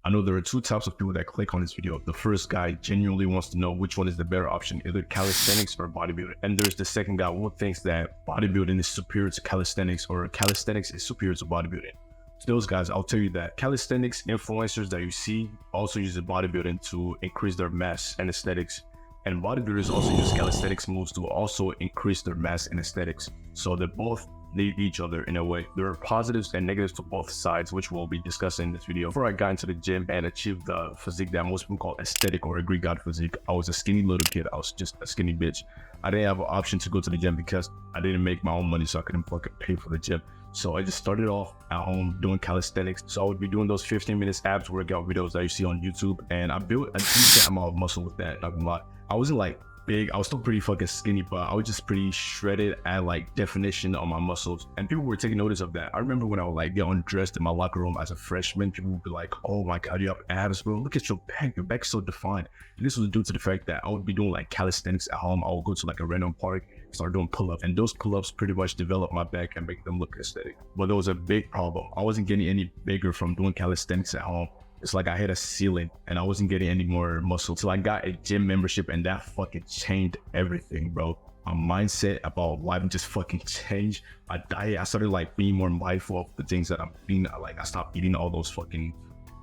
I know there are two types of people that click on this video. The first guy genuinely wants to know which one is the better option, either calisthenics or bodybuilding. And there's the second guy who thinks that bodybuilding is superior to calisthenics or calisthenics is superior to bodybuilding. To those guys, I'll tell you that calisthenics influencers that you see also use bodybuilding to increase their mass and aesthetics. And bodybuilders also use calisthenics moves to also increase their mass and aesthetics. So they both need each other in a way. There are positives and negatives to both sides, which we'll be discussing in this video. Before I got into the gym and achieved the physique that most people call aesthetic or a Greek god physique, I was a skinny little kid. I was just a skinny bitch. I didn't have an option to go to the gym because I didn't make my own money, so I couldn't fucking pay for the gym. So I just started off at home doing calisthenics. So I would be doing those 15 minutes abs workout videos that you see on YouTube, and I built a decent amount of muscle with that, not gonna lie. I wasn't like big, I was still pretty fucking skinny, but I was just pretty shredded at like definition on my muscles, and people were taking notice of that. I remember when I would like get undressed in my locker room as a freshman, people would be like, oh my god, you have abs, bro, look at your back's so defined. And this was due to the fact that I would be doing like calisthenics at home. I would go to like a random park, start doing pull-ups, and those pull-ups pretty much develop my back and make them look aesthetic. But there was a big problem. I wasn't getting any bigger from doing calisthenics at home. It's like I hit a ceiling and I wasn't getting any more muscle till I got a gym membership, and that fucking changed everything, bro. My mindset about life just fucking changed. My diet, I started like being more mindful of the things that I'm eating. I stopped eating all those fucking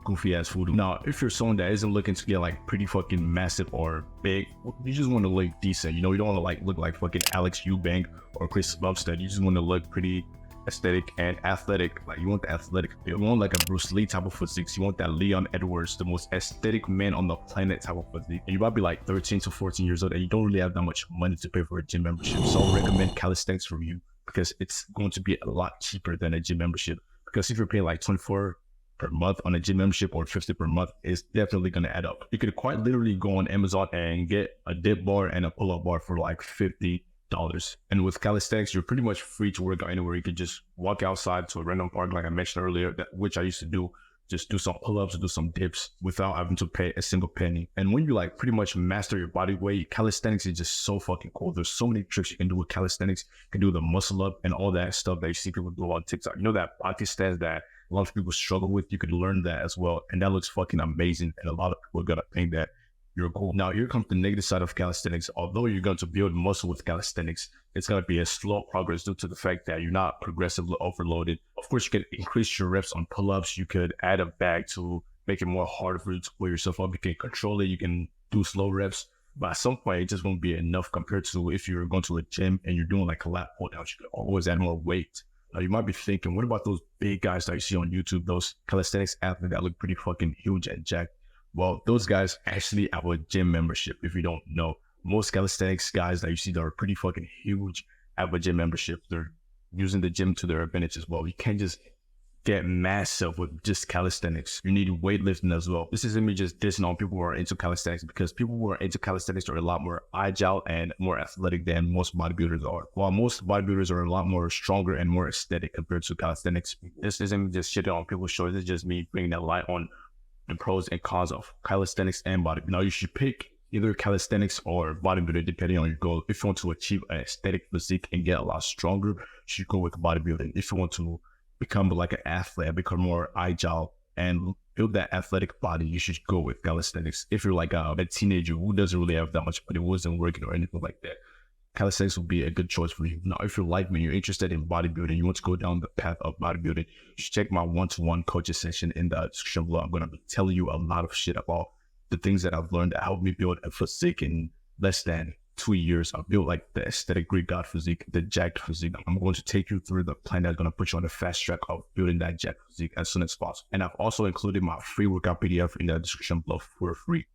goofy ass food. Now, if you're someone that isn't looking to get like pretty fucking massive or big, you just want to look decent. You know, you don't want to like look like fucking Alex Eubank or Chris Bumstead. You just want to look pretty aesthetic and athletic. Like, you want the athletic build. You want like a Bruce Lee type of physique. You want that Leon Edwards, the most aesthetic man on the planet type of physique. And you might be like 13 to 14 years old and you don't really have that much money to pay for a gym membership. So I'll recommend calisthenics for you because it's going to be a lot cheaper than a gym membership. Because if you're paying like 24 per month on a gym membership or 50 per month, it's definitely going to add up. You could quite literally go on Amazon and get a dip bar and a pull-up bar for like $50. And with calisthenics, you're pretty much free to work out anywhere. You could just walk outside to a random park, like I mentioned earlier, which I used to do. Just do some pull-ups, do some dips without having to pay a single penny. And when you like pretty much master your body weight, calisthenics is just so fucking cool. There's so many tricks you can do with calisthenics. You can do the muscle up and all that stuff that you see people do on TikTok. You know that pocket stance that a lot of people struggle with? You could learn that as well. And that looks fucking amazing. And a lot of people are gonna think that you're cool. Now, here comes the negative side of calisthenics. Although you're going to build muscle with calisthenics, it's going to be a slow progress due to the fact that you're not progressively overloaded. Of course, you can increase your reps on pull-ups. You could add a bag to make it more harder for you to pull yourself up. You can control it. You can do slow reps. But at some point, it just won't be enough compared to if you're going to a gym and you're doing like a lat pull downs. You can always add more weight. Now, you might be thinking, what about those big guys that you see on YouTube, those calisthenics athletes that look pretty fucking huge and jacked? Well, those guys actually have a gym membership. If you don't know, most calisthenics guys that you see that are pretty fucking huge have a gym membership. They're using the gym to their advantage as well. You can't just get massive with just calisthenics. You need weightlifting as well. This isn't me just dissing on people who are into calisthenics, because people who are into calisthenics are a lot more agile and more athletic than most bodybuilders are. While most bodybuilders are a lot more stronger and more aesthetic compared to calisthenics. This isn't just shitting on people's shoulders. This is just me bringing that light on the pros and cons of calisthenics and bodybuilding. Now, you should pick either calisthenics or bodybuilding depending on your goal. If you want to achieve an aesthetic physique and get a lot stronger, you should go with bodybuilding. If you want to become like an athlete, become more agile and build that athletic body, you should go with calisthenics. If you're like a teenager who doesn't really have that much money, wasn't working or anything like that, calisthenics would be a good choice for you. Now, if you're like me, you're interested in bodybuilding, you want to go down the path of bodybuilding, you should check my one-to-one coaching session in the description below. I'm going to be telling you a lot of shit about the things that I've learned that helped me build a physique in less than 2 years. I built like the aesthetic Greek god physique, the jacked physique. I'm going to take you through the plan that's going to put you on the fast track of building that jacked physique as soon as possible. And I've also included my free workout PDF in the description below for free.